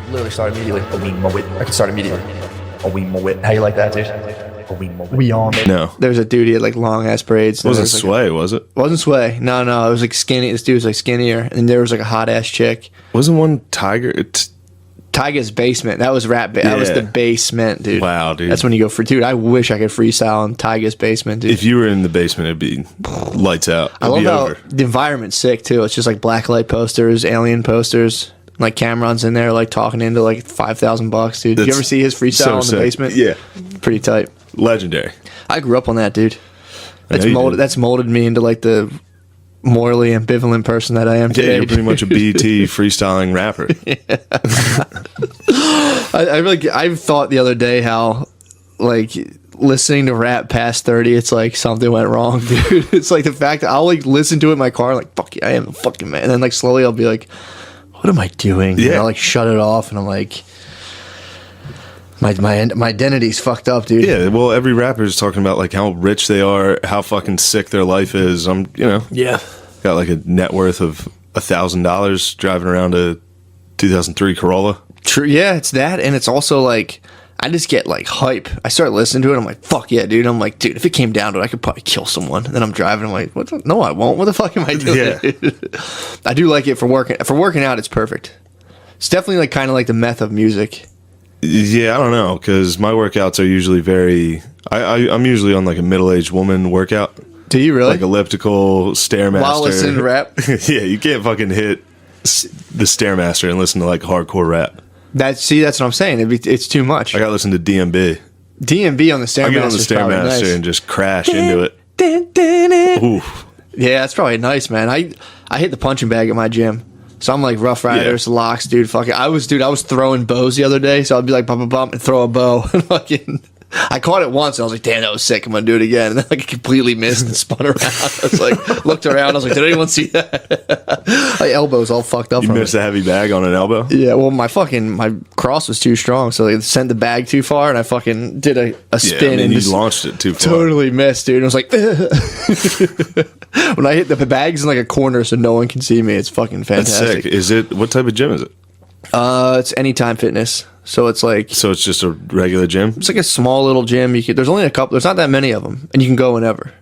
Literally start immediately. A wee mo it. I can start immediately. A wee mo it. How you like that, dude? A wee mo it. We on it. No. There's a dude, he had like long ass braids. It wasn't Sway, was it? Wasn't Sway. No. It was like skinny. This dude was like skinnier. And there was like a hot ass chick. Wasn't one Tiger? Tiger's Basement. That was rap. That was the basement, dude. Wow, dude. That's when you go for, dude, I wish I could freestyle in Tiger's Basement, dude. If you were in the basement, it'd be lights out. It'd I love be how over. the environment's sick, too. It's just like blacklight posters, alien posters. Like Cameron's in there, like talking into like $5,000, dude. Did you ever see his freestyle so in the sick. basement? Yeah. Pretty tight. Legendary. I grew up on that, dude. I know you did. That's molded me into like the morally ambivalent person that I am Yeah, today. you're pretty much a BT freestyling rapper. I've thought the other day how like listening to rap past 30, it's like something went wrong, dude. It's like the fact that I'll like listen to it in my car, like, fuck yeah, I am the fucking man. And then like slowly I'll be like, what am I doing? Yeah. And I'll like shut it off and I'm like, my identity's fucked up, dude. Yeah, well, every rapper is talking about like how rich they are, how fucking sick their life is. Yeah. Got like a net worth of $1,000 driving around a 2003 Corolla. True. Yeah, it's that. And it's also like, I just get like hype. I start listening to it. I'm like, fuck yeah, dude. I'm like, dude, if it came down to it, I could probably kill someone. And then I'm driving. I'm like, what? No, I won't. What the fuck am I doing? Yeah. I do like it for working. For working out, it's perfect. It's definitely like kind of like the meth of music. Yeah, I don't know, because my workouts are usually very... I'm usually on like a middle-aged woman workout. Do you really? Like elliptical, Stairmaster. While listening to rap? Yeah, you can't fucking hit the Stairmaster and listen to like hardcore rap. That's what I'm saying. It's too much. I gotta listen to DMB. DMB on the Stairmaster. I get on the Stairmaster nice. and just crash into it. Oof. Yeah, that's probably nice, man. I hit the punching bag at my gym. So I'm like Rough Riders, locks, dude. Fucking, I was throwing bows the other day. So I'd be like, bump, bump, bump, and throw a bow. And fucking, I caught it once. And I was like, damn, that was sick. I'm gonna do it again. And then like, I completely missed and spun around. I was like, looked around. I was like, did anyone see that? My elbow's all fucked up. You missed a heavy bag on an elbow? Yeah, well, my cross was too strong, so they sent the bag too far, and I fucking did a spin and you just launched it too far. totally missed, dude. And I was like, when I hit the bag's in like a corner, so no one can see me. It's fucking That's fantastic. sick. What type of gym is it? It's Anytime Fitness, so it's like So it's just a regular gym? it's like a small little gym. There's only a couple. There's not that many of them, and you can go whenever.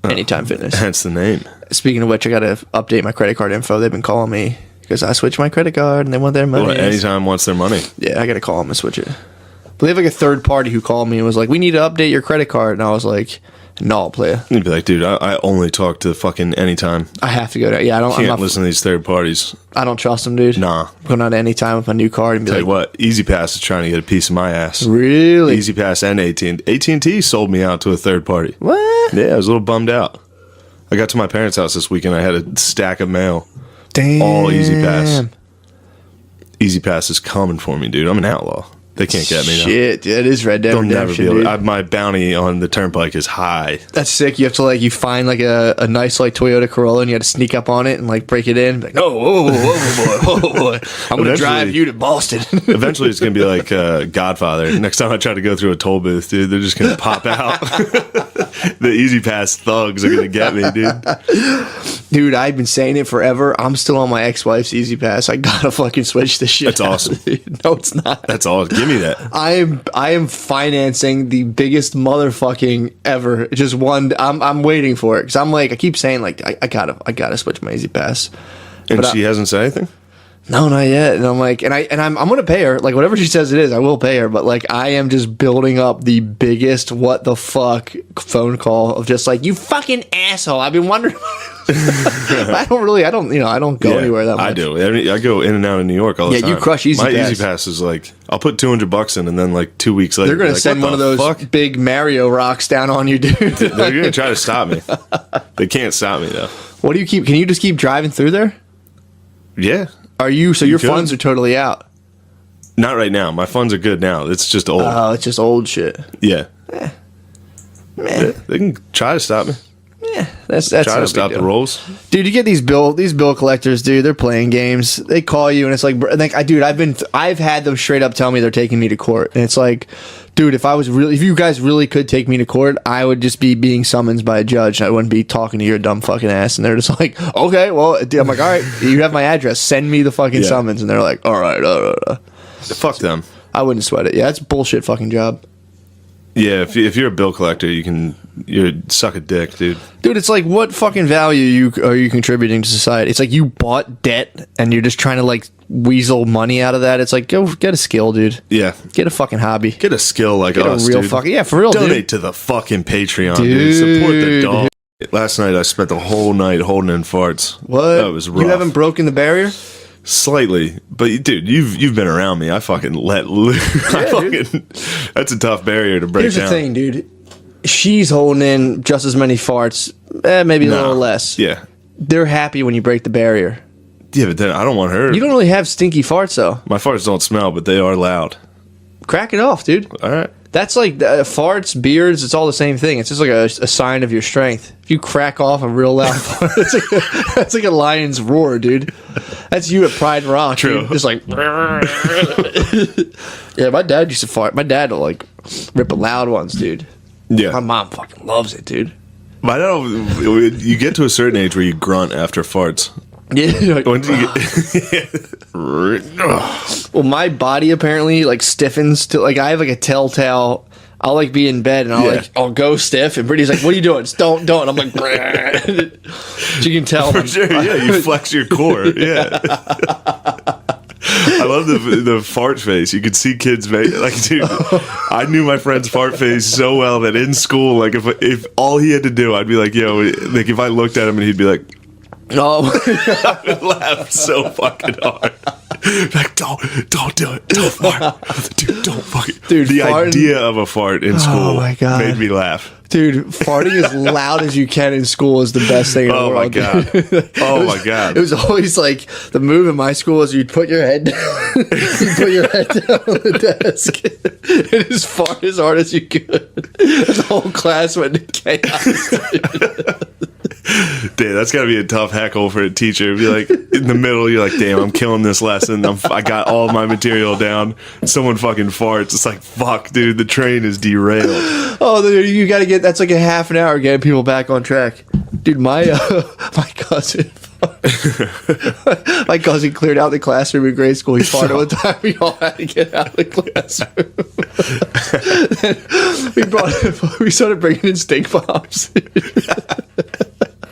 Anytime Fitness. That's the name. Speaking of which, I gotta update my credit card info. They've been calling me because I switched my credit card and they want their money. Well, Anytime wants their money. Yeah, I gotta call them and switch it. But they have like a third party who called me and was like, "We need to update your credit card," and I was like, "No, player. You'd be like, dude, I only talk to fucking Anytime. I have to go there. Yeah, I'm Can't not listen to these third parties. I don't trust them, dude. Nah. I'm going out Anytime with my new card and be Tell like, you what, Easy Pass is trying to get a piece of my ass. really? Easy Pass and AT&T sold me out to a third party. What? Yeah, I was a little bummed out. I got to my parents' house this weekend. I had a stack of mail. Damn. All Easy Pass. Easy Pass is coming for me, dude. I'm an outlaw. They can't get me now. Shit, it is Red Dead They'll never Redemption, be able dude. to. My bounty on the turnpike is high. That's sick. You have to like, you find like a nice like Toyota Corolla and you had to sneak up on it and like break it in. Be like, no, whoa, boy. I'm going to drive you to Boston. Eventually, it's going to be like Godfather. Next time I try to go through a toll booth, dude, they're just going to pop out. The Easy Pass thugs are going to get me, dude. Dude, I've been saying it forever. I'm still on my ex-wife's Easy Pass. I gotta fucking switch this shit. That's awesome. No, it's not. That's all. Give me that. I am financing the biggest motherfucking ever. Just one. I'm waiting for it because I'm like, I keep saying like I gotta switch my Easy Pass. And But she hasn't said anything? No, not yet. And I'm like, I'm gonna pay her. Like whatever she says it is, I will pay her. But like I am just building up the biggest what the fuck phone call of just like, you fucking asshole. I've been wondering. I don't go anywhere that much. I do. I go in and out of New York all the time. Yeah, you crush Easy My Pass. Easy Pass is like, I'll put $200 in, and then like 2 weeks later, They're gonna like, send what one of the those fuck? big Mario rocks down on you, dude. They're gonna try to stop me. They can't stop me though. What do you keep? Can you just keep driving through there? Yeah. Are you? So your could. funds are totally out. Not right now. My funds are good now. It's just old. Oh, it's just old shit. Yeah. Man, They can try to stop me. that's Try no to big stop the deal. rolls. Dude, you get these bill collectors, dude. They're playing games. They call you, and it's like, I've had them straight up tell me they're taking me to court, and it's like, Dude, if you guys really could take me to court, I would just be being summoned by a judge. I wouldn't be talking to your dumb fucking ass. And they're just like, okay, well, I'm like, all right, you have my address. Send me the fucking summons. And they're like, all right. Fuck them. I wouldn't sweat it. Yeah, it's a bullshit fucking job. Yeah, if you're a bill collector, you suck a dick, dude. Dude, it's like, what fucking value are you contributing to society? It's like you bought debt and you're just trying to like weasel money out of that. It's like, go get a skill, dude. Yeah. Get a fucking hobby. Get a skill like Get us, a real dude. fucking, yeah, for real, Donate dude. to the fucking Patreon, dude. Support the dog. Last night I spent the whole night holding in farts. What? That was rough. You haven't broken the barrier? Slightly, but dude, you've been around me. I fucking let loose. That's a tough barrier to break Here's down. the thing, dude. She's holding in just as many farts, maybe a little less. Yeah, They're happy when you break the barrier. yeah, but then I don't want her. You don't really have stinky farts, though. My farts don't smell, but they are loud. Crack it off, dude. All right. That's like farts, beards. It's all the same thing. It's just like a sign of your strength. If you crack off a real loud fart, that's like a lion's roar, dude. That's you at Pride Rock. True. Dude. Just like, yeah. My dad used to fart. My dad will like rip loud ones, dude. Yeah, My mom fucking loves it, dude. but I don't. You get to a certain age where you grunt after farts. Yeah. Like, When do you get? well, my body apparently like stiffens to like I have like a telltale. I'll like be in bed and I'll go stiff and Brittany's like, "What are you doing? Just don't." And I'm like, she can tell. For sure, yeah, you flex your core. Yeah. I love the fart face. You could see kids make like, dude. I knew my friend's fart face so well that in school, like if all he had to do, I'd be like, yo, like if I looked at him and he'd be like, oh, I would laugh so fucking hard. Like, don't do it. Don't fart. Dude, don't fucking. Dude, the farting- idea of a fart in school my God. made me laugh. dude, farting as loud as you can in school is the best thing in the Oh world. my God. Dude. Oh my God. It was always like the move in my school is you'd put your head down, you'd put your head down on the desk, and just fart as hard as you could. The whole class went into chaos. Dude, that's got to be a tough heckle for a teacher. Be like, in the middle, you're like, damn, I'm killing this lesson. I got all my material down. Someone fucking farts. It's like, fuck, dude, the train is derailed. Oh, dude, you got to get, that's like a half an hour getting people back on track. Dude, my cousin, my cousin cleared out the classroom in grade school. He farted one time. We all had to get out of the classroom. We started bringing in stink bombs.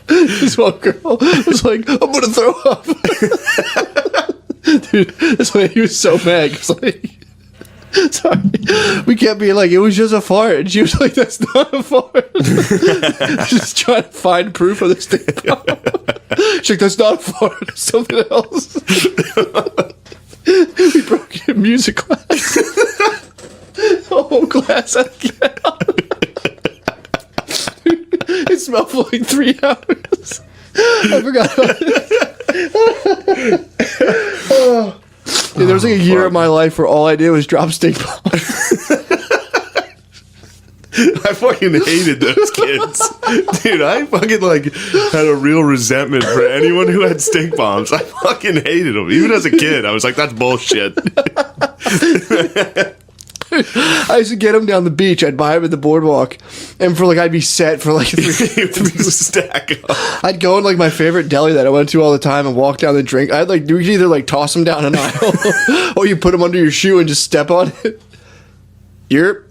This one girl was like, "I'm gonna throw up." Dude, that's why he was so mad. Cause like, sorry, we kept being like, "It was just a fart," and she was like, "That's not a fart." Just trying to find proof of this stink bomb. She's like, "That's not a fart. It's something else." We broke it in music class. The whole class had to get out. It smelled for like 3 hours. I forgot. Dude, there was like a year of my life where all I did was drop stink bombs. I fucking hated those kids. Dude, I fucking like had a real resentment for anyone who had stink bombs. I fucking hated them. Even as a kid, I was like, that's bullshit. I used to get them down the beach. I'd buy them at the boardwalk, and for like I'd be set for like Stack up. I'd go in like my favorite deli that I went to all the time and walk down the drink. I'd like you could either like toss them down an aisle or you put them under your shoe and just step on it. You're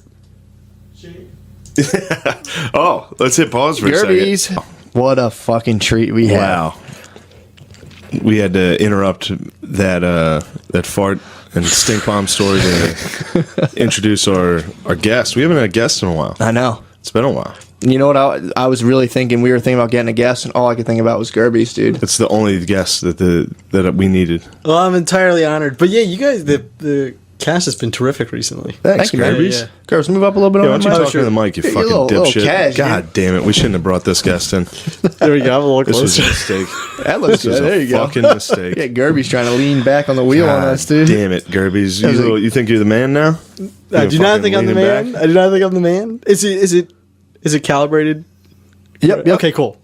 Oh, let's hit pause for a second. Gerbies. What a fucking treat we had. Wow. We had to interrupt that fart and stink bomb story to introduce our guest. We haven't had a guest in a while. I know. It's been a while. You know what I was really thinking? We were thinking about getting a guest, and all I could think about was Gerbies, dude. It's the only guest that we needed. Well, I'm entirely honored. But yeah, you guys, the cast has been terrific recently. Thank you, man. Gerbies. Yeah. Gerbs, move up a little bit Yeah, why on don't you the talk mic. to the mic, you Yeah, fucking little dipshit? cash, God damn it, we shouldn't have brought this guest in. There we go. I'm a little This was a closer. mistake. That looks This was good. There a you go. fucking mistake. Yeah, Gerby's trying to lean back on the wheel on God us, dude. damn it, Gerbies. was You think you're the man now? I do not fucking think I'm the leaning man. back? I do not think I'm the man. Is it calibrated? Yep. Okay, cool.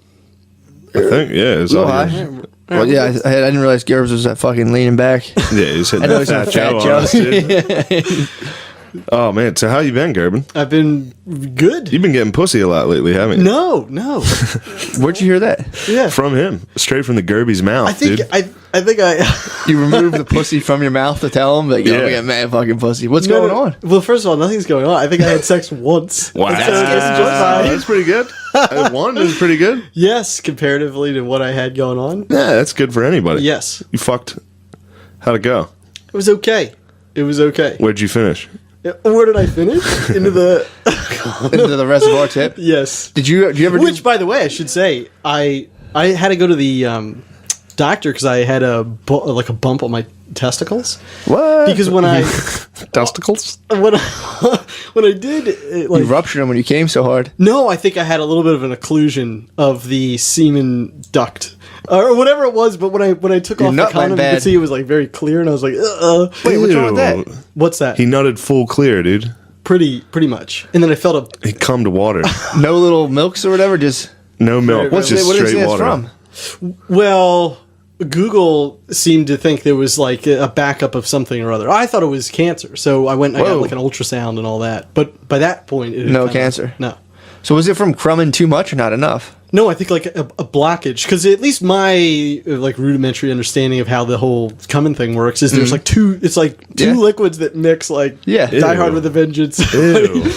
I think, yeah. It's A little all high. yours. Well, yeah, I didn't realize Gerbs was that fucking leaning back. Yeah, he's hitting I know that he's fat a fat Joe on us, dude. Joe. Oh man, so how you been, Gerben? I've been good. You've been getting pussy a lot lately, haven't you? No. Where'd you hear that? Yeah. From him, straight from the Gerby's mouth, I think dude. I think I You removed the pussy from your mouth to tell him that, yo, Yeah. we got mad fucking pussy. What's No, going no. on? Well, first of all, nothing's going on. I think I had sex once. Wow, So it's just fine. that's pretty good. One is pretty good. Yes, comparatively to what I had going on. Yeah, that's good for anybody. Yes. You fucked. How'd it go? It was okay. Where'd you finish? Where did I finish? Into the Into the reservoir tip? yes. Did you ever do... Which, by the way, I should say, I had to go to the doctor because I had a bump on my testicles. What? Because when I Testicles? when I did You ruptured them when you came so hard. no, I think I had a little bit of an occlusion of the semen duct or whatever it was. But when I took Your off the nut went condom, you bad. could see it was like very clear, and I was like, Wait, what's wrong with Ew. that? what's that? He nutted full clear, dude. Pretty much. And then I felt a He come to water. No little milks or whatever? Just... No milk. What's Just what do you straight say it's water. from? well. Google seemed to think there was like a backup of something or other. I thought it was cancer, so I went and I got Whoa. like an ultrasound and all that. But by that point, it had No kinda- cancer. No, So was it from crumbing too much or not enough? no. I think like a blockage because at least my like rudimentary understanding of how the whole coming thing works is there's like two. It's like two Yeah. liquids that mix like Yeah. Die Ew. Hard with a Vengeance. Ew.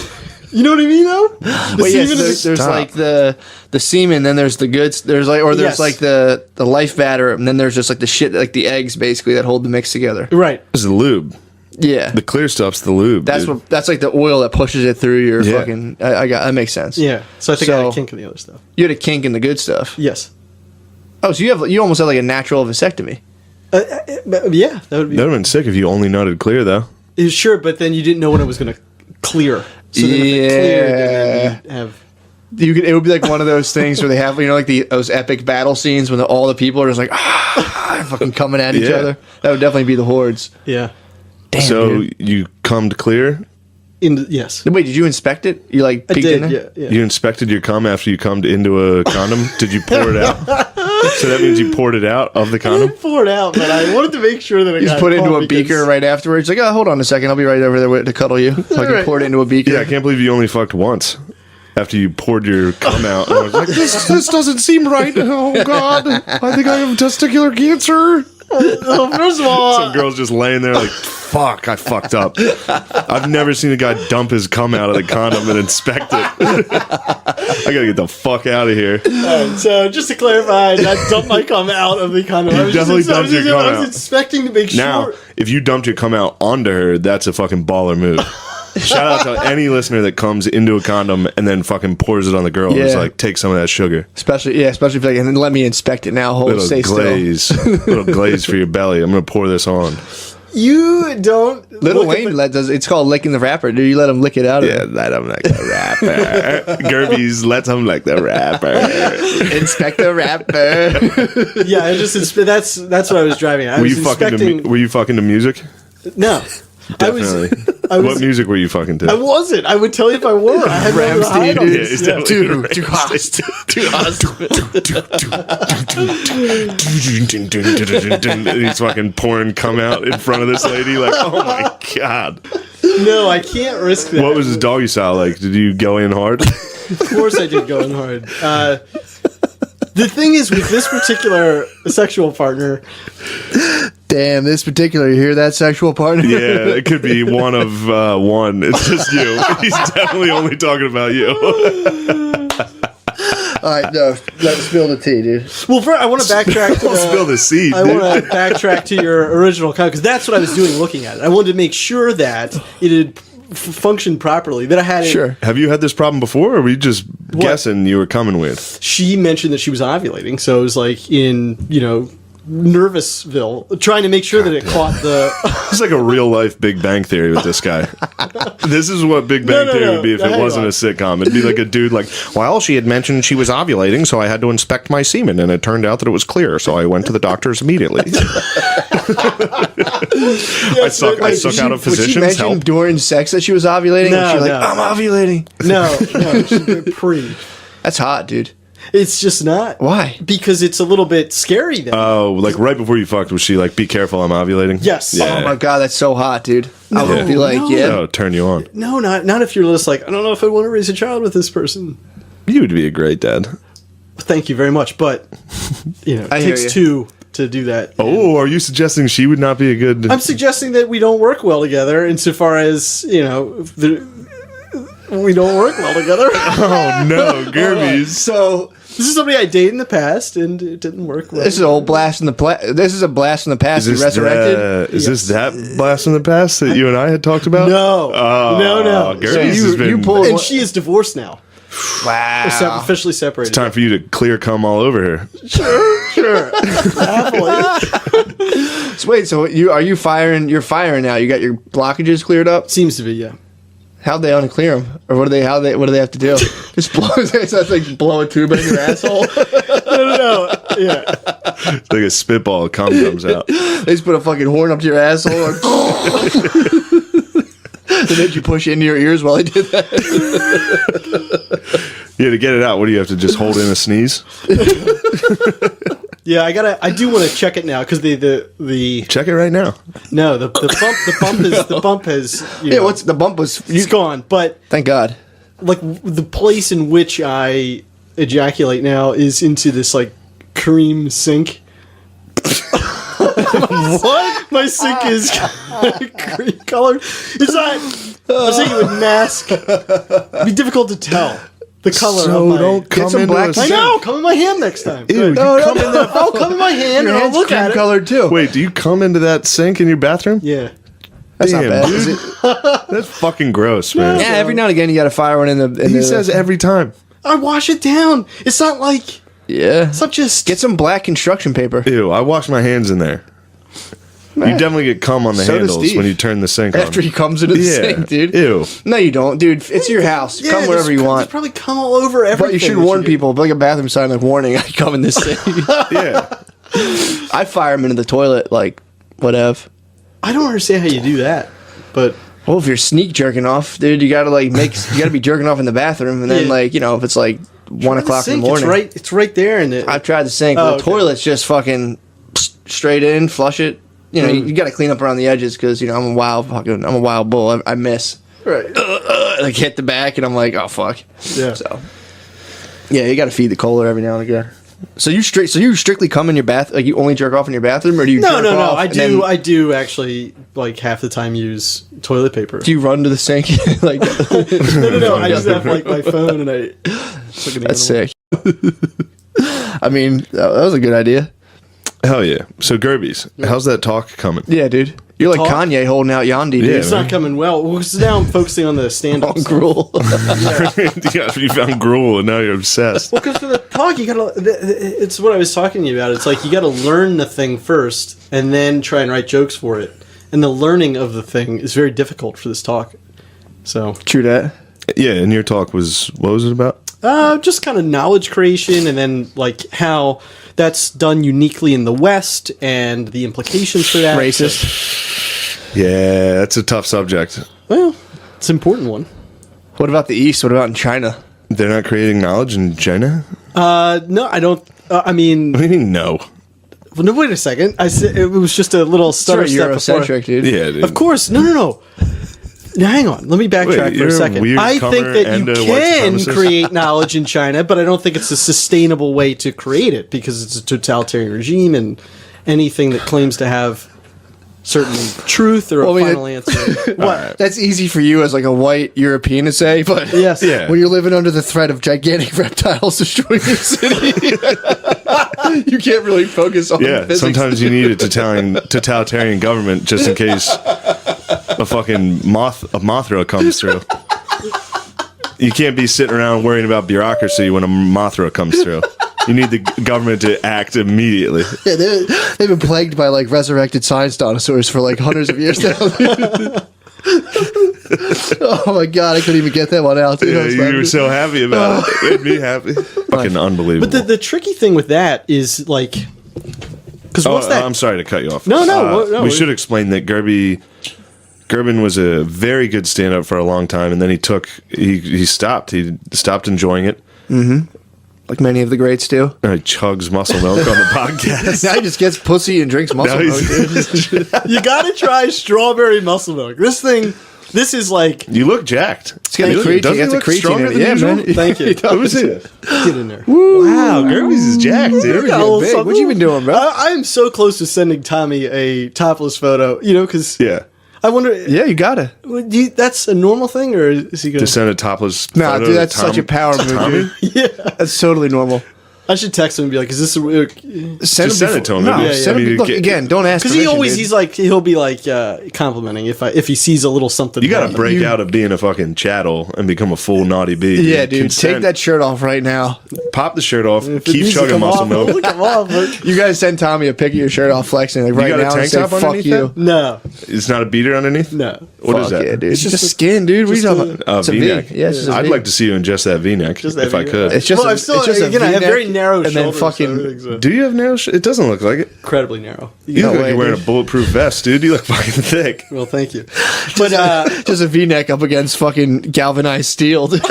You know what I mean though? The But yes, semen is- there's Stop. like the semen, then there's the goods, there's Yes. like the life batter, and then there's just like the shit, like the eggs basically that hold the mix together. right. This is the lube. Yeah, The clear stuff's the lube. that's dude. what that's like the oil that pushes it through your Yeah. fucking. I got that makes sense. Yeah. So I think I had So- a kink in the other stuff. You had a kink in the good stuff. Yes. Oh, so you almost had like a natural vasectomy. Yeah, that would be That would have been sick if you only nutted clear, though. sure. But then you didn't know when it was going to clear. So then if it cleared, then you'd have. It would be like one of those things where they have like those epic battle scenes when all the people are just like fucking coming at each Yeah. other. That would definitely be the hordes. Yeah. Damn, So dude. you cummed clear? Yes. Wait, did you inspect it? You like I peeked in did. there? Yeah. You inspected your cum after you cummed into a condom? Did you pour it out? So that means you poured it out of the I condom? didn't pour it out, but I wanted to make sure that I You got just put it into caught a beaker because- right afterwards. Like, oh, hold on a second. I'll be right over there to cuddle you. So I can Right. pour it into a beaker. Yeah, I can't believe you only fucked once after you poured your cum out. And I was like, this doesn't seem right. Oh, God. I think I have testicular cancer. Well, first of all, Some girl's just laying there like, fuck, I fucked up. I've never seen a guy dump his cum out of the condom and inspect it. I gotta get the fuck out of here. so just to clarify, I dumped my cum out of the condom. I was definitely dumped your cum I was out. expecting to make Now, sure. if you dumped your cum out onto her, that's a fucking baller move. Shout out to any listener that comes into a condom and then fucking pours it on the girl and is Yeah. like, take some of that sugar. Especially if like, and then let me inspect it now. Hold, Little stay glaze. Little glaze for your belly. I'm gonna pour this on. You don't. still. Little look at Wayne the- does. It's called licking the wrapper. Do you let him lick it out? Yeah, let him like the rapper. Gerby's let him like the rapper. Inspect the wrapper. Yeah, I just that's what I was driving at. I Were was you fucking inspecting. to, were you fucking to music? No, Definitely. I What was. music were you fucking to? I wasn't. I would tell you if I were. I had no Ramstein, hide on dude. Yeah, this. it's Yeah. definitely Too hot. And he's fucking pouring cum out in front of this lady. Like, oh my god. No, I can't risk that. What was his doggy style like? Did you go in hard? Of course, I did go in hard. The thing is, with this particular sexual partner, Damn, this particular, you hear that sexual partner? Yeah, it could be one of one. It's just you. He's definitely only talking about you. All right, no, let's spill the tea, dude. well, first, I want to backtrack to Don't spill the seed, I dude. want to backtrack to your original comment because that's what I was doing looking at it. I wanted to make sure that it had functioned properly. That I had it. Sure. Have you had this problem before, or were you just guessing you were coming with? She mentioned that she was ovulating, so it was like in Nervousville, trying to make sure that it caught the. It's like a real life Big Bang Theory with this guy. This is what Big Bang No, Theory no. would be if Hang it wasn't on. a sitcom. It'd be like a dude like, well, she had mentioned she was ovulating, so I had to inspect my semen, and it turned out that it was clear, so I went to the doctors immediately. I suck out of Would she physicians. mention Help. during sex that she was ovulating? No, Was she like, no. I'm ovulating. No, she pre. That's hot, dude. It's just not. Why? Because it's a little bit scary then. Oh, like right before you fucked, was she like, "Be careful, I'm ovulating"? Yes. Yeah. Oh my god, that's so hot, dude. I would be like, no. yeah. Oh, turn you on. No, not if you're just like, I don't know if I want to raise a child with this person. You would be a great dad. Thank you very much, but it I hear takes you. two to do that. Oh, are you suggesting she would not be a good? I'm suggesting that we don't work well together insofar as, we don't work well together. Oh no, Gerbies. So This is somebody I dated in the past, and it didn't work well. this is a whole blast in the this is a blast in the past. Is You resurrected. Is this that blast in the past that you and I had talked about? No. Oh, No. Gerbies So has been. you pulled And she is divorced now. wow. Officially separated. Time for you to clear cum all over her. Sure. Happily. So wait, so you're firing now? You got your blockages cleared up? Seems to be, yeah. How'd they unclear them, or what do they have to do? Just blow. It's like blow a tube in your asshole. No. Yeah. It's like a spitball, cum comes out. They just put a fucking horn up to your asshole. They made you push into your ears while they did that. Yeah, to get it out, what do you have to just hold in a sneeze? Yeah, I do want to check it now because the Check it right now. no the bump has Yeah, what's the bump was? it's gone, but Thank God. like the place in which I ejaculate now is into this like cream sink. What? My sink is cream colored. It's not. I was thinking it would mask. It'd be difficult to tell the color So of my. don't come some into black a I sink. know. Come in my hand next time. Ew, Good. you No, come in that. I'll come in my hand Your and I'll hand's look cream at it. colored too. Wait, do you come into that sink in your bathroom? Yeah. That's not Damn, bad. dude. Is it? That's fucking gross, man. Yeah, every now and again you got to fire one in the. He says every time. I wash it down. It's not like yeah. it's not just Get some black construction paper. Ew, I wash my hands in there. You definitely get cum on the So does handles Steve. when you turn the sink After on. he comes into the Yeah. sink, dude. Ew. No, you don't, dude. It's your house. Yeah, Come wherever you There's want. probably come all over everything. But you should that warn do. people. Put like a bathroom sign, like warning. I come in this sink. Yeah. I fire them into the toilet, like whatever. I don't understand how you do that, but Well, if you're sneak jerking off, dude, you gotta you gotta be jerking off in the bathroom, and then Yeah. if it's like 1 o'clock in the morning. It's right there, and I've tried the sink. Oh, But the okay. toilet's just fucking straight in, flush it. You got to clean up around the edges because I'm a wild bull. I miss. right. Like hit the back, and I'm like, oh fuck. Yeah. So yeah, you got to feed the Kohler every now and again. So you strictly come in your bath? Like you only jerk off in your bathroom, or do you? No. jerk off I and do. then- I do actually like half the time use toilet paper. Do you run to the sink? Like No. I just have like my phone and I. Look at the that's animal. sick. I mean, that was a good idea. Hell yeah. So, Gerbies, how's that talk coming? Yeah, dude. You're like Talk? Kanye holding out Yandi, dude. Yeah. It's not coming well. Well, 'cause now I'm focusing on the stand-up. On gruel. Yeah, you found gruel and now you're obsessed. Well, because for the talk, you gotta. It's what I was talking to you about. It's like you gotta learn the thing first, and then try and write jokes for it. And the learning of the thing is very difficult for this talk. So, True that. Yeah, and your talk was, what was it about? just kind of knowledge creation, and then like how that's done uniquely in the West, and the implications for that. Racist. Yeah, that's a tough subject. Well, it's an important one. What about the East? What about in China? They're not creating knowledge in China? No, I don't. I mean, What do you mean, no? well, no. Wait a second. I said it was just a little stutter step before. Eurocentric, dude. Yeah, dude. Of course. No. Now, hang on. Let me backtrack Wait, for you're a a second. weird I think comer that and you a white can supremacist. create knowledge in China, but I don't think it's a sustainable way to create it because it's a totalitarian regime, and anything that claims to have certain truth or a Well, I mean, final answer. What? That's easy for you as like a white European to say, but Yes. Yeah. when you're living under the threat of gigantic reptiles destroying your city, you can't really focus on Yeah, physics. sometimes you need a totalitarian government just in case a fucking Mothra comes through. You can't be sitting around worrying about bureaucracy when a Mothra comes through. You need the government to act immediately. Yeah, they've been plagued by like resurrected science dinosaurs for like hundreds of years now. Oh my god, I couldn't even get that one out. Dude. Yeah, I was you laughing. were so happy about it. It made me happy. Fucking unbelievable. But the tricky thing with that is like, because what's that? I'm sorry to cut you off. No, no. We should explain that Gerben was a very good stand-up for a long time, and then he stopped. He stopped enjoying it. Mm-hmm. like many of the greats do. He chugs muscle milk on the podcast. Now he just gets pussy and drinks muscle Now milk. he's- Dude. You gotta try strawberry muscle milk. This is like. You look jacked. It's got a Doesn't creatine. he It's a look creatine stronger in it. than Yeah, usual? man. Thank you. Let me see this. Get in there. Wow, Gerby's is jacked, dude. got a little big. something. What you been doing, bro? I am so close to sending Tommy a topless photo. Because Yeah. I wonder. Yeah, you gotta. That's a normal thing, or is he going To send a topless Nah, photo dude, to that's such a power move, Tommy? dude. Yeah. That's totally normal. I should text him and be like, "Is this a?" Just send it to him. No, Yeah, send I mean, him. Look, get- again, don't ask. Because he permission, always dude. he'll be like complimenting if he sees a little something. You got to wrong. break out of being a fucking chattel and become a full naughty bee. Yeah, dude. Consent. Take that shirt off right now. Pop the shirt off. If it Keep needs to chugging come muscle off, milk. it'll come off, but- You guys send Tommy a pic of your shirt off flexing like right got a now tank and say top fuck underneath you. that? No, It's not a beater underneath? no. What is Fuck that? yeah, dude. It's It's just just skin, dude. What are you just talking about? It's a V. V-neck. Yeah, it's just a I'd V. like to see you in just that V-neck Just if that I V-neck. could. It's just Well, a, I'm still it's just a again. I have V-neck, very narrow and then shoulders, fucking. so everything's, Do you have nails? It doesn't look like it. incredibly narrow. You No look like way, you're wearing dude. a bulletproof vest, dude. You look fucking thick. Well, thank you. But Just a V-neck up against fucking galvanized steel, dude.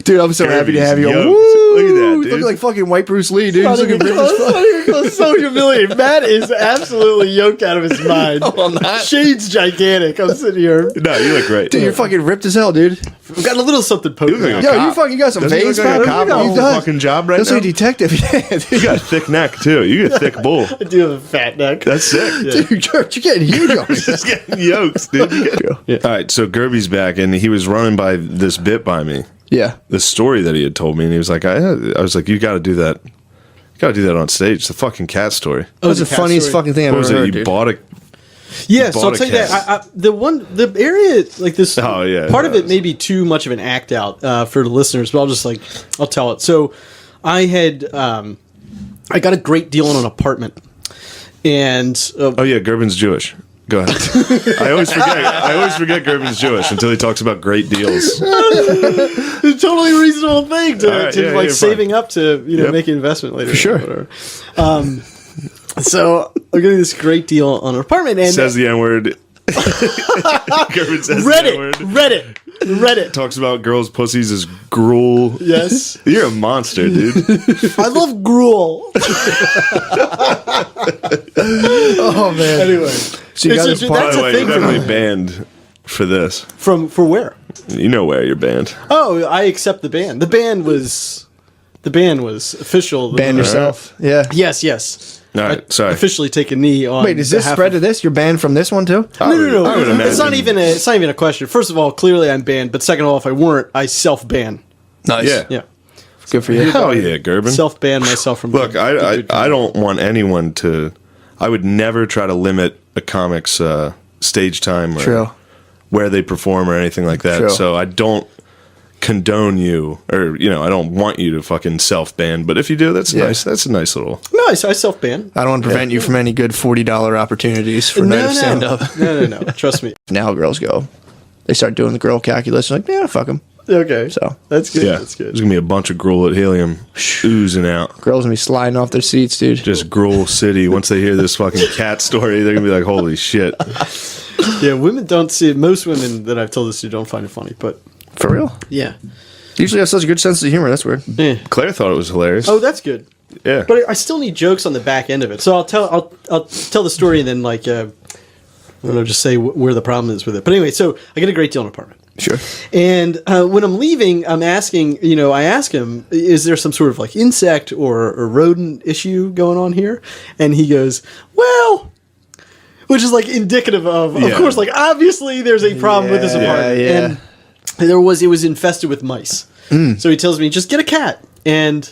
Dude, I'm so happy to have you. Yoked. Woo! Look at that, You dude. look like fucking white Bruce Lee, dude. not He's even looking close, ripped as fuck. not even close. So humiliating. Matt is absolutely yoked out of his mind. I'm not. Shade's gigantic. I'm sitting here. No, you look great. Dude, you're fucking ripped as hell, dude. I've got a little something poking You look like out. a Yo, you cop. fucking got some Doesn't he veins, look like a man. cop You on his does. fucking job right That's now? like a detective. Yeah, dude. You got a thick neck, too. You got a thick bull. I do have a fat neck. That's sick. Dude, you're getting huge on this. Just getting yokes, dude. Yeah. All right, so Gerby's back, and he was running by this bit by me. Yeah. The story that he had told me, and he was like, I was like, you got to do that. You got to do that on stage. It's the fucking cat story. That was the cat funniest story. fucking thing I've What was ever it? heard, You dude. bought a Yeah, You so bought I'll a tell you that. cat. The area like this. Oh, yeah, part of it it may be too much of an act out for the listeners, but I'll tell it. So, I had I got a great deal on an apartment, and Oh yeah, Gerben's Jewish. Go ahead. I always forget Gerben's Jewish until he talks about great deals. it's a totally reasonable thing to, All right, to yeah, like you're saving up to Yep. make an investment later. For sure. Whatever. So I'm getting this great deal on an apartment, and Says the N word. Gerben says the N word. Reddit. Talks about girls' pussies as gruel. Yes, You're a monster, dude. I love gruel. Oh, man. Anyway, So you got It's this a- part. By That's the way, thing you're for definitely me. banned for this. for where? You know where you're banned. Oh, I accept the ban. The ban was official. Ban yourself. Yeah. Yes. All right, sorry. Officially take a knee on. Wait, is this behalf spread of- to this? You're banned from this one, too? No. I would It's not imagine. even a question. First of all, clearly I'm banned. But second of all, if I weren't, I self-ban. Nice. Yeah. Yeah, Good for you. Hell yeah, Gerben. self-ban myself from. Look, I don't want anyone to. I would never try to limit a comic's stage time or True. where they perform or anything like that. True. So I don't condone you, or I don't want you to fucking self-ban. But if you do, that's Yeah. nice. That's a nice little. No, I self-ban. I don't want to prevent you from any good $40 opportunities for night of stand-up. No. Trust me. Now girls go. They start doing the girl calculus. Like, yeah, fuck them. Okay, So. that's good. Yeah, That's there's good. gonna be a bunch of gruel at Helium oozing out. Girls gonna be sliding off their seats, dude. Just gruel city. Once they hear this fucking cat story, they're gonna be like, "Holy shit!" Yeah, women don't see it. Most women that I've told this to don't find it funny. But For real. yeah. Usually have such a good sense of humor. That's weird. Eh. Claire thought it was hilarious. Oh, that's good. yeah. But I still need jokes on the back end of it. So I'll tell the story and then like I don't know, just say where the problem is with it. But anyway, so I get a great deal on an apartment. Sure. And when I'm leaving, I'm asking, I ask him, is there some sort of like insect or rodent issue going on here? And he goes, well, which is like indicative of Yeah. course, like obviously there's a problem with this apartment. yeah. And it was infested with mice. So he tells me, just get a cat. And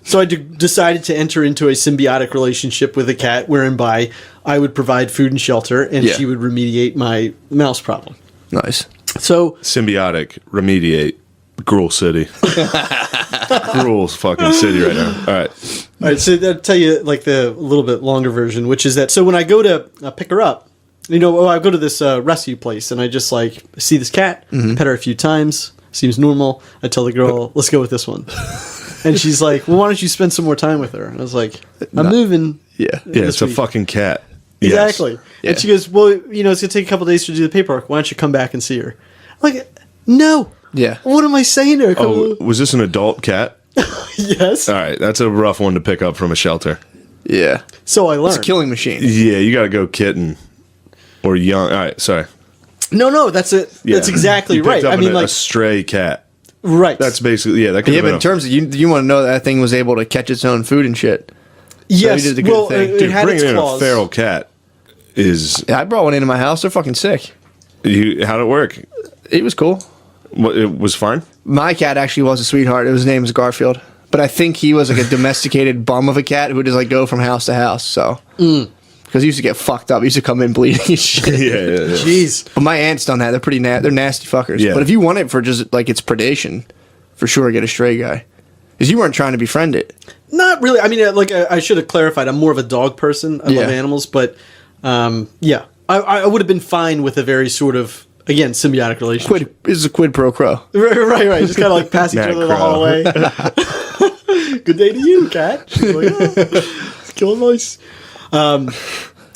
so I decided to enter into a symbiotic relationship with a cat whereby I would provide food and shelter and Yeah. she would remediate my mouse problem. Nice. So Symbiotic, remediate, gruel city. Gruel's fucking city right now. All right. all right, so I'll tell you like the little bit longer version, which is that so when I go to pick her up, I go to this rescue place and I just like see this cat, pet her a few times, seems normal. I tell the girl, let's go with this one. And she's like, well, why don't you spend some more time with her? And I was like, I'm moving. Yeah. Yeah, this it's a week. fucking cat. Yes. Exactly. Yeah. And she goes, well, it's going to take a couple days to do the paperwork. Why don't you come back and see her? I'm like, no. Yeah. What am I saying to her? Oh, was this an adult cat? Yes. All right, that's a rough one to pick up from a shelter. Yeah. So I learned. It's a killing machine. Yeah, you got to go kitten or young. All right, sorry. No, that's it. Yeah. That's exactly You picked right. up I mean, a like, stray cat. right. That's basically that. Could Yeah, have but been in terms of you want to know that thing was able to catch its own food and shit. yes. you did the good well, thing. it dude, had its bringing in a claws. feral cat is Yeah, I brought one into my house. They're fucking sick. how'd it work? It was cool. What, it was fine. My cat actually was a sweetheart. His name is Garfield. But I think he was like a domesticated bum of a cat who would just like go from house to house. So because he used to get fucked up. He used to come in bleeding and shit. Yeah. Jeez. But my aunt's done that. They're pretty they're nasty fuckers. Yeah. But if you want it for just like its predation, for sure get a stray guy. Because you weren't trying to befriend it. Not really. I mean, like I should have clarified. I'm more of a dog person. I love Yeah. animals, but yeah, I would have been fine with a very sort of again symbiotic relationship. This is a quid pro quo. Right. Just kind of like pass each Mad other in the crow. hallway. Good day to you, cat. She's like, oh, killing mice.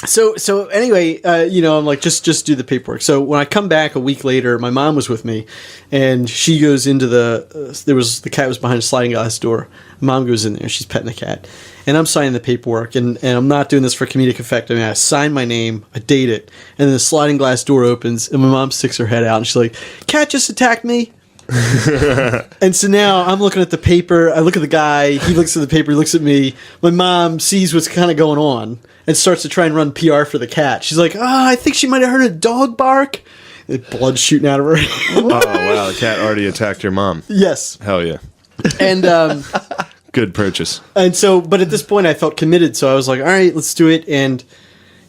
So anyway, I'm like, just do the paperwork. So when I come back a week later, my mom was with me, and she goes into the cat was behind a sliding glass door. Mom goes in there, she's petting the cat, and I'm signing the paperwork, and I'm not doing this for comedic effect. I mean, I sign my name, I date it, and then the sliding glass door opens, and my mom sticks her head out, and she's like, "Cat just attacked me." And so now I'm looking at the paper. I look at the guy. He looks at the paper. He looks at me. My mom sees what's kind of going on and starts to try and run PR for the cat. She's like, I think she might have heard a dog bark. And blood shooting out of her. Oh wow, the cat already attacked your mom. Yes. Hell yeah, And good purchase. and so, but at this point, I felt committed. So I was like, all right, let's do it. And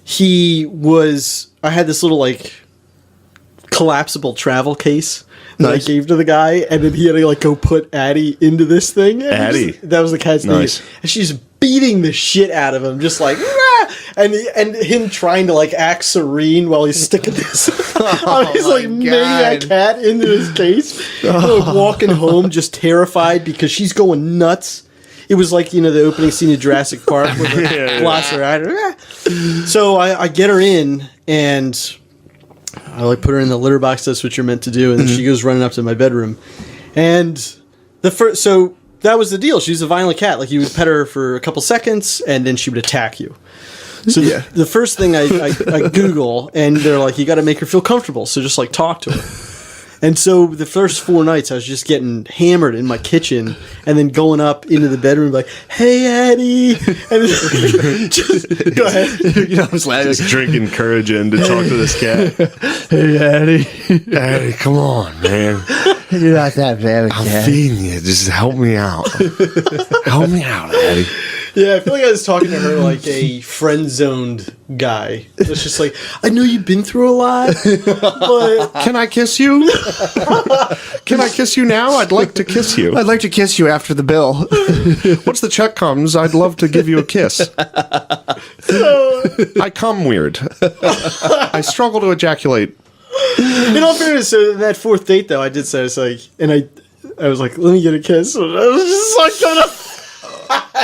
I had this little like collapsible travel case that Nice. I gave to the guy, and then he had to like go put Addie into this thing. And Addie. that was the cat's Nice. name. And she's beating the shit out of him, just like, "Rah!" and him trying to like act serene while he's sticking this he's like my maniac God. cat into his case, like, walking home just terrified because she's going nuts. It was like, the opening scene of Jurassic Park with the velociraptor. So I get her in, and I like put her in the litter box. That's what you're meant to do. And then she goes running up to my bedroom. And so that was the deal. She's a violent cat. Like, you would pet her for a couple seconds, and then she would attack you. So the first thing I Google, and they're like, you got to make her feel comfortable. So just like talk to her. And so the first 4 nights, I was just getting hammered in my kitchen, and then going up into the bedroom like, "Hey, Addie," and just go ahead. I was laughing. Just drinking courage in to talk to this cat. Hey, Eddie. Hey, come on, man. You're not that bad, I'm feeding you. Just help me out. Help me out, Eddie. Yeah, I feel like I was talking to her like a friend-zoned guy. It's just like, I know you've been through a lot, but Can I kiss you? Can I kiss you now? I'd like to kiss you. I'd like to kiss you after the bill. Once the check comes, I'd love to give you a kiss. I come weird. I struggle to ejaculate. in all fairness, so that 4th date though, I did say, it's like, and I was like, let me get a kiss. And I was just like, coming up.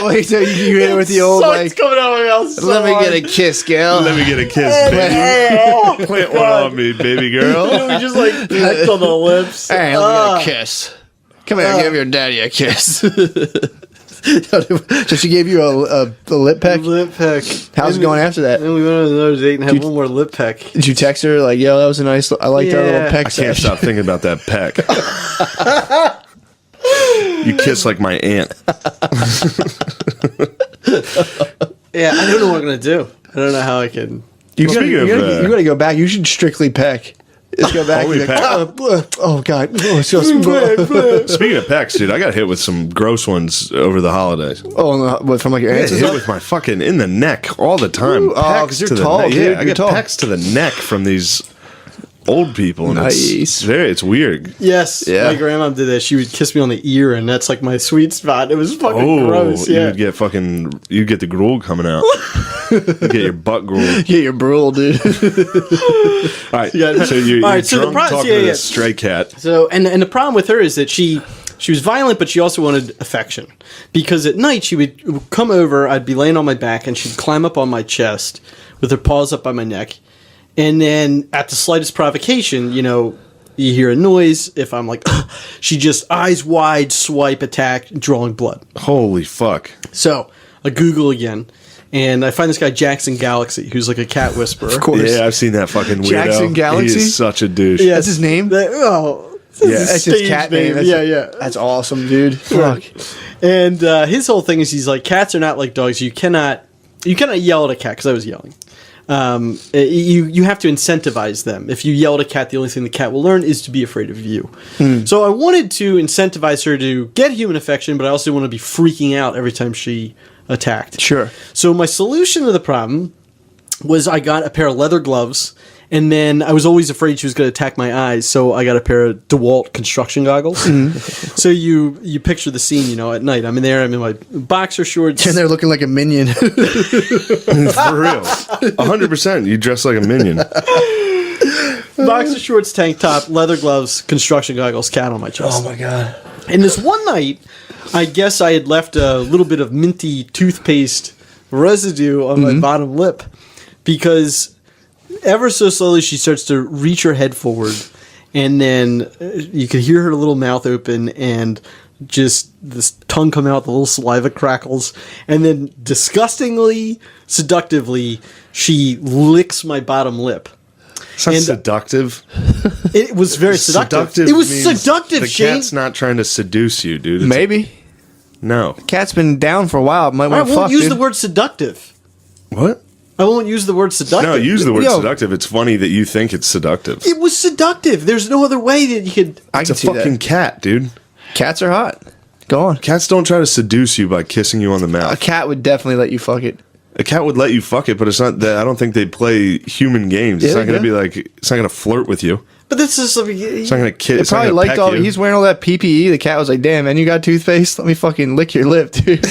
Wait, so you hit it with the old, Sucks coming out of my mouth. let me get a kiss, girl. Let me get a kiss, baby. Plant one on me, baby girl. We just like pecked on the lips. Hey, let me get a kiss. Come here, give your daddy a kiss. So she gave you a lip peck? Lip peck. How's it going after that? Then we went on another date and had one more lip peck. Did you text her like, yo, that was a nice, I liked our little Yeah. peck I can't sesh. stop thinking about that peck. You kiss like my aunt. Yeah, I don't know what I'm gonna do. I don't know how I can. You gotta, Speaking of, you gotta go back. You should strictly peck. Let's go back. Only You're like, peck. oh, God. Oh, it's just, Speaking of pecks, dude, I got hit with some gross ones over the holidays. oh, no, what, from like your I aunts get and hit stuff? with my fucking in the neck all the time. Ooh, oh, 'cause you're to the tall, neck. dude. Yeah, I You're get tall. pecks to the neck from these old people. And Nice. it's weird. Yes, Yeah. my grandma did that. She would kiss me on the ear, and that's like my sweet spot. It was fucking Oh, gross. Yeah. you'd get the gruel coming out. You get your butt gruel. Yeah, you're brutal, dude. All right, so you're All right, so the drunk pro- talking yeah, to yeah. this stray cat. So, and the problem with her is that she was violent, but she also wanted affection. Because at night she would come over, I'd be laying on my back, and she'd climb up on my chest with her paws up by my neck. And then at the slightest provocation, you hear a noise. If I'm like, she just eyes wide, swipe, attack, drawing blood. Holy fuck. So I Google again, and I find this guy Jackson Galaxy, who's like a cat whisperer. Of course. Yeah, I've seen that fucking weirdo. Jackson Galaxy? He is such a douche. Yeah. That's his name? Yeah. That's his cat name. That's, Yeah. That's awesome, dude. Fuck. And his whole thing is he's like, cats are not like dogs. You cannot yell at a cat, because I was yelling. You have to incentivize them. If you yell at a cat, the only thing the cat will learn is to be afraid of you. So I wanted to incentivize her to get human affection, but I also want to be freaking out every time she attacked. Sure. So my solution to the problem was I got a pair of leather gloves, and then I was always afraid she was going to attack my eyes, so I got a pair of DeWalt construction goggles. So you picture the scene, at night. I'm in there, I'm in my boxer shorts. And they're looking like a minion. For real. 100%. You dress like a minion. Boxer shorts, tank top, leather gloves, construction goggles, cat on my chest. Oh my god. And this one night, I guess I had left a little bit of minty toothpaste residue on my bottom lip, because ever so slowly she starts to reach her head forward, and then you could hear her little mouth open and just this tongue come out, the little saliva crackles, and then disgustingly, seductively, she licks my bottom lip. It's not And- seductive. It was very seductive. It was means seductive, The Shane. cat's not trying to seduce you, dude. Maybe. No. Cat's been down for a while. Might I want to won't fuck, use dude. the word seductive. What? I won't use the word seductive. No, use the word Yo. seductive. It's funny that you think it's seductive. It was seductive. There's no other way that you could. I It's can a see fucking that. cat, dude. Cats are hot. Go on. Cats don't try to seduce you by kissing you on the A mouth. cat would definitely let you fuck it. A cat would let you fuck it, but it's not that. I don't think they play human games. It's Yeah, not going to they be like. It's not going to flirt with you. But this is something. It's not going to kiss. It probably liked all. He's wearing all that PPE. The cat was like, "Damn, man, you got toothpaste? Let me fucking lick your lip, dude."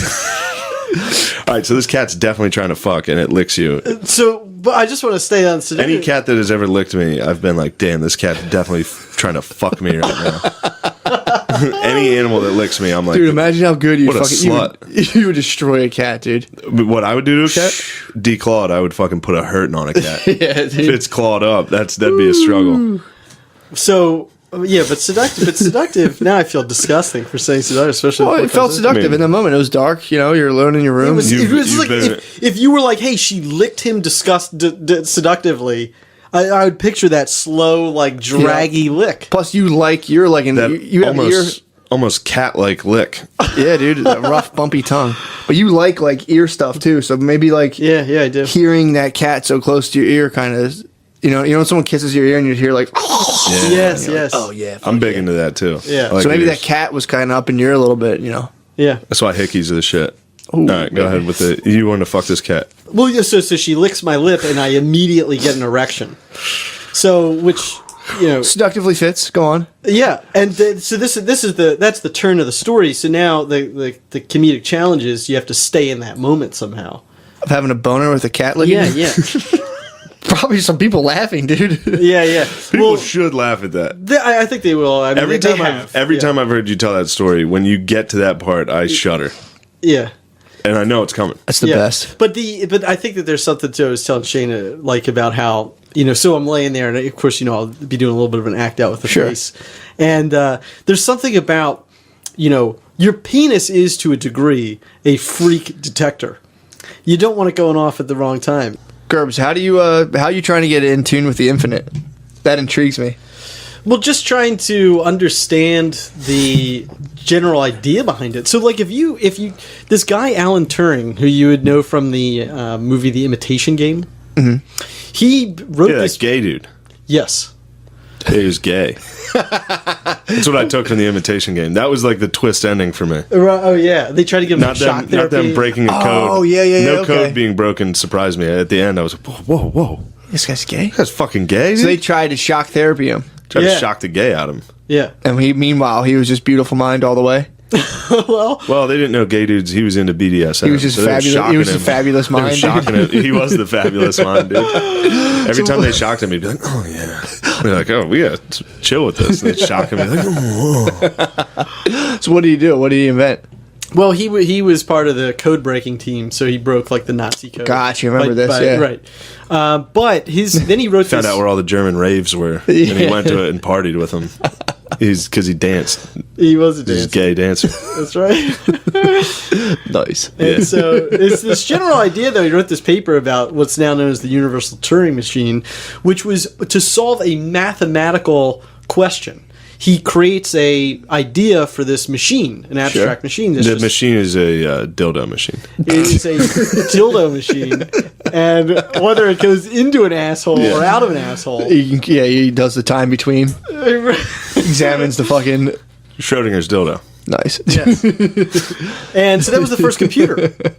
All right, so this cat's definitely trying to fuck, and it licks you. So, but I just want to stay on seductive. Any cat that has ever licked me, I've been like, damn, this cat's definitely trying to fuck me right now. Any animal that licks me, I'm like, Dude, imagine how good you What a fucking you would destroy a cat, dude. what I would do to a cat? Declawed, I would fucking put a hurting on a cat. Yeah, If dude. it's clawed up, that'd be a struggle. So, yeah, but seductive. But seductive. Now I feel disgusting for saying seductive, especially. Well, the it felt podcast. seductive I mean- in the moment. It was dark. You're alone in your room. It was, You've- it was you've like been- if you were like, "Hey, she licked him seductively," I would picture that slow, like draggy lick. Plus, you're like That you have almost cat-like lick. yeah, dude, that rough, bumpy tongue. But you like ear stuff too. So maybe like Yeah, I do. hearing that cat so close to your ear, kind of. You know, when someone kisses your ear and you hear like, Yes, yes. oh yeah. I'm big into that too. Yeah. I like So maybe ears. that cat was kind of up in your ear a little bit. Yeah. That's why hickeys are the shit. Ooh, All right, go ahead with it. You want to fuck this cat? Well, yeah, so she licks my lip, and I immediately get an erection. So, which Seductively fits. Go on. yeah, and so that's the turn of the story. So now the comedic challenge is you have to stay in that moment somehow. Of having a boner with a cat licking. Yeah. Probably some people laughing, dude. Yeah. People Well, should laugh at that. I think they will. I mean, Every they time have. time I've heard you tell that story, when you get to that part, I shudder, Yeah. and I know it's coming. That's the best. But I think that there's something too. I was telling Shayna like about how so I'm laying there, and of course I'll be doing a little bit of an act out with the Sure. face, and there's something about your penis is to a degree a freak detector. You don't want it going off at the wrong time. Gerbs, how are you trying to get in tune with the infinite? That intrigues me. Well, just trying to understand the general idea behind it. So, like, if you this guy Alan Turing, who you would know from the movie The Imitation Game, he wrote Yeah, this. that gay dude. Yes. He was gay. That's what I took from the Imitation Game. That was like the twist ending for me. Oh yeah, they tried to give him Not shock them, not therapy. them breaking a code. Oh, yeah, No okay. code being broken surprised me. At the end, I was like, whoa. This guy's gay. That's fucking gay. So Dude. they tried to shock therapy him, Tried Yeah. to shock the gay out of him. Yeah. and meanwhile he was just beautiful mind all the way. Well, Well, they didn't know gay dudes. He was into BDSM. He was just so they were fabulous. shocking He was a him. fabulous They were mind. dude. shocking him. He was the fabulous mind, dude. Every time they shocked him, he'd be like, "Oh yeah." They're like, "Oh, we gotta chill with this." And they'd shock him. He'd be like, "Oh." So what do you do? What do you invent? Well, he was part of the code breaking team, so he broke like the Nazi code. Gotcha, remember this, yeah. Right. But then he wrote Found this. out where all the German raves were, and he went to it and partied with them. Because he danced. He was a He's dancer. a gay dancer. That's right. Nice. And so it's this general idea, though. He wrote this paper about what's now known as the universal Turing machine, which was to solve a mathematical question. He creates a idea for this machine, an abstract machine. The machine is a dildo machine. It is a dildo machine, and whether it goes into an asshole or out of an asshole. He does the time between. Examines the fucking Schrodinger's dildo. nice. Yes. And so that was the first computer.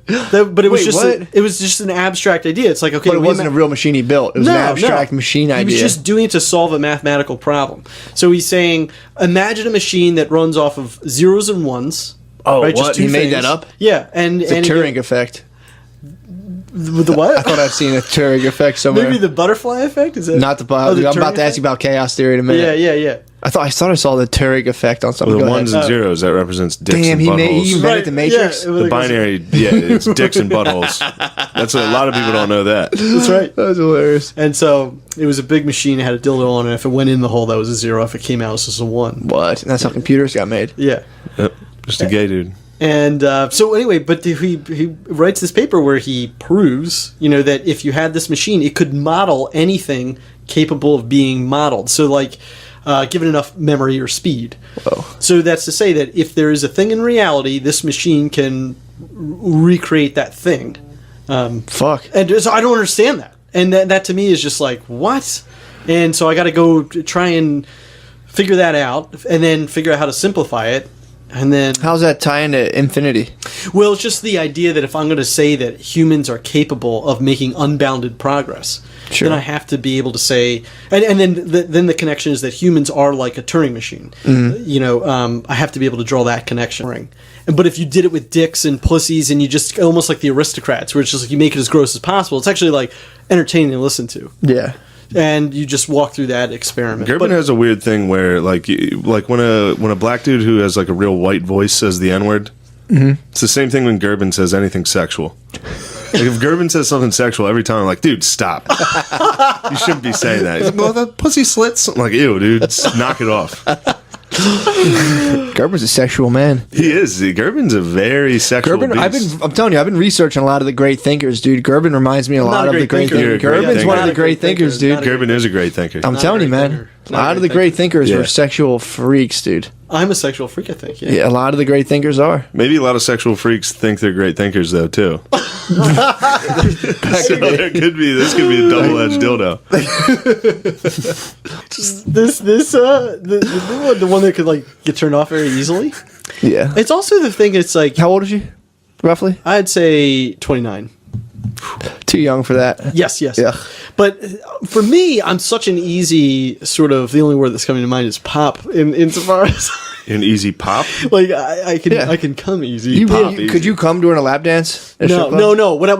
But it was Wait, just what? it was just an abstract idea. It's like, okay, But it we wasn't a real machine he built. It was an abstract machine idea. He was just doing it to solve a mathematical problem. So he's saying, imagine a machine that runs off of zeros and ones. Oh, right? what? Just two He made things. that up? Yeah, and The Turing effect. the what? I thought I've seen a Turing effect somewhere. Maybe the butterfly effect. Is that Not the Oh, the I'm Turing about to ask effect? you about chaos theory in a minute. Yeah. I thought I saw the Turing effect on something. Well, the Go ones ahead. and zeros, that represents dicks Damn, and he buttholes. invented the Matrix. Yeah, The binary, it's dicks and buttholes. That's a lot of people don't know that. That's right. That's hilarious. And so it was a big machine. It had a dildo on it. If it went in the hole, that was a zero. If it came out, it was just a one. What? And that's how computers got made. Yeah. Yep, just a gay dude. And so anyway, but he writes this paper where he proves, that if you had this machine, it could model anything capable of being modeled. So like, given enough memory or speed. Whoa. So that's to say that if there is a thing in reality, this machine can recreate that thing. Fuck. And so I don't understand that. And that to me is just like, what? And so I got to go try and figure that out and then figure out how to simplify it. And then, How's that tie into infinity? well, it's just the idea that if I'm going to say that humans are capable of making unbounded progress, Sure. then I have to be able to say, and then the connection is that humans are like a Turing machine. I have to be able to draw that connection. But if you did it with dicks and pussies, and you just almost like the aristocrats, where it's just like you make it as gross as possible, it's actually like entertaining to listen to. Yeah. And you just walk through that experiment. Gerben has a weird thing where, like when a black dude who has like a real white voice says the N word, it's the same thing when Gerben says anything sexual. Like if Gerben says something sexual every time, I'm like, dude, stop. You shouldn't be saying that. He's like, well, the pussy slits. I'm like, ew, dude, just knock it off. Gerben's a sexual man. He is. Gerben's a very sexual beast. I'm telling you, I've been researching a lot of the great thinkers, dude. Gerben reminds me a lot a of the great great thinker. thinkers. You're a great Gerben's one of thinker. the great thinkers, dude. Gerben is a great thinker. I'm telling you, great man. thinker. A lot of the great thinkers Yeah. were sexual freaks, dude. I'm a sexual freak, I think. Yeah. Yeah, a lot of the great thinkers are. Maybe a lot of sexual freaks think they're great thinkers, though, too. So there could be. This could be a double-edged dildo. The one that could like get turned off very easily. Yeah. It's also the thing. It's like How old is she, roughly? I'd say 29. Too young for that. Yes. Yeah. But for me, I'm such an easy sort of. The only word that's coming to mind is pop. Insofar as An easy pop. like I can Yeah. I can come easy. You, Pop could easy. you come during a lap dance? at a strip club? No. What I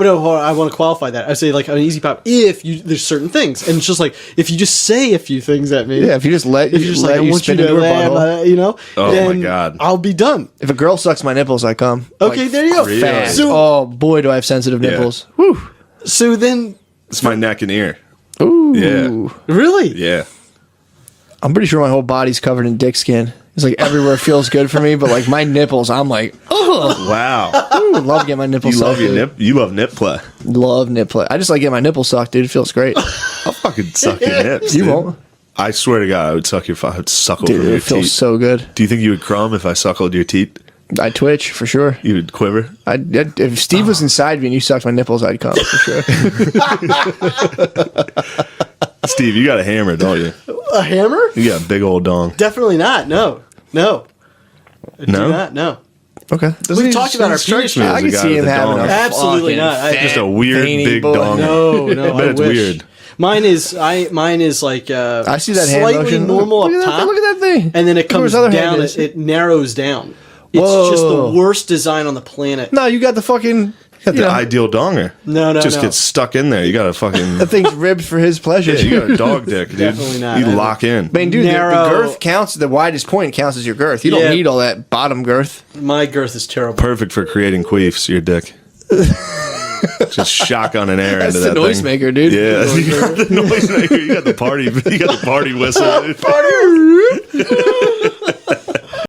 want to qualify that. I say like an easy pop if there's certain things, and it's just like if you just say a few things at me. Yeah, if you just let If you're just like, I want you spin to into her laugh, butthole. Oh, then my God. I'll be done. If a girl sucks my nipples, I come. Okay, Like, there you go. really? fast. So, Oh boy, do I have sensitive Yeah. nipples. Woo. so then, It's my neck and ear. Ooh. Yeah. really? Yeah. I'm pretty sure my whole body's covered in dick skin. It's like everywhere feels good for me, but like my nipples, I'm like, oh, Wow. love getting my nipples You sucked. love your dude. nip. You love nip play. Love nip play. I just like getting my nipples sucked, dude. It feels great. I'll fucking suck your nips. You dude. won't. I swear to God, I would suck your. I would suckle Dude, from your it feels teeth. so good. Do you think you would crumb if I suckled your teeth? I twitch for sure. You would quiver. If Steve was inside me and you sucked my nipples, I'd come for sure. Steve, you got a hammer, don't you? A hammer? You got a big old dong. Definitely not. No. I do No? not. No. Okay. We've talked about our strikes penis me as I a can guy see with him a having dong. a Absolutely fucking not. fat, Just a weird veiny big boy. dong. No. I bet it's wish. weird. Mine is like I see that hand slightly motion. normal look up at that, top, Look at that thing. and then it Look where comes his other hand down. is. It narrows down. It's Whoa. just the worst design on the planet. No, you got the fucking got the ideal donger. No, just no. gets stuck in there. You got to fucking. That thing's ribbed for his pleasure. Yeah, you got a dog dick, dude. Definitely not. You lock in. Man, dude, the Narrow- girth counts. The widest point counts as your girth. You don't Yeah. need all that bottom girth. My girth is terrible. Perfect for creating queefs. Your dick. Just shotgun an air That's into the that noise thing. maker, dude. Yeah, you got the noise maker. You got the party. You got the party whistle. Dude.